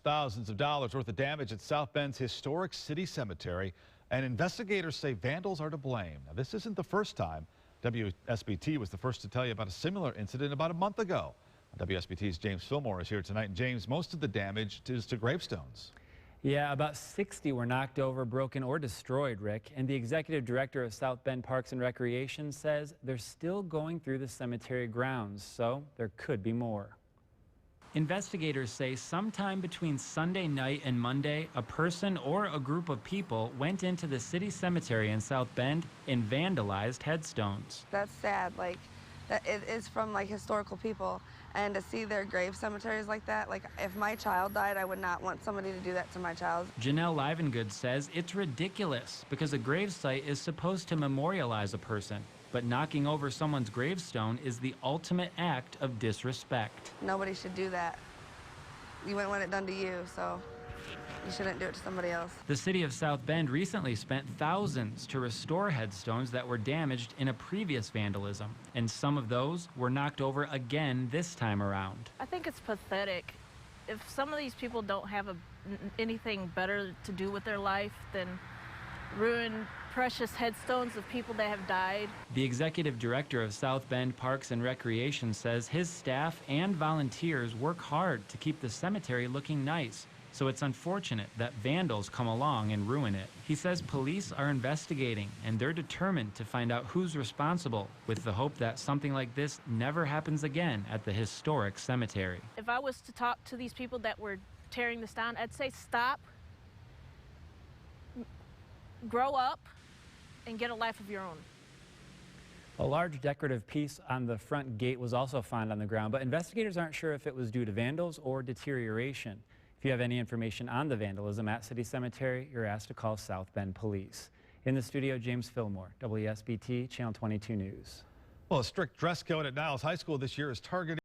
thousands of dollars worth of damage at South Bend's historic city cemetery, and investigators say vandals are to blame. Now, this isn't the first time. WSBT was the first to tell you about a similar incident about a month ago. WSBT's James Fillmore is here tonight. And James, most of the damage is to gravestones. Yeah, about 60 were knocked over, broken, or destroyed, Rick. And the executive director of South Bend Parks and Recreation says they're still going through the cemetery grounds, so there could be more. Investigators say sometime between Sunday night and Monday, a person or a group of people went into the city cemetery in South Bend and vandalized headstones. That's sad. Like, that it is from like historical people, and to see their grave cemeteries like that, like if my child died, I would not want somebody to do that to my child. Janelle Livengood says it's ridiculous because a gravesite is supposed to memorialize a person, but knocking over someone's gravestone is the ultimate act of disrespect. Nobody should do that. You wouldn't want it done to you, so you shouldn't do it to somebody else. The city of South Bend recently spent thousands to restore headstones that were damaged in a previous vandalism, and some of those were knocked over again this time around. I think it's pathetic. If some of these people don't have anything better to do with their life than ruin precious headstones of people that have died. The executive director of South Bend Parks and Recreation says his staff and volunteers work hard to keep the cemetery looking nice. So it's unfortunate that vandals come along and ruin it. He says police are investigating and they're determined to find out who's responsible, with the hope that something like this never happens again at the historic cemetery. If I was to talk to these people that were tearing this down, I'd say stop, grow up, and get a life of your own. A large decorative piece on the front gate was also found on the ground, but investigators aren't sure if it was due to vandals or deterioration. If you have any information on the vandalism at City Cemetery, you're asked to call South Bend Police. In the studio, James Fillmore, WSBT Channel 22 News. Well, a strict dress code at Niles High School this year is targeting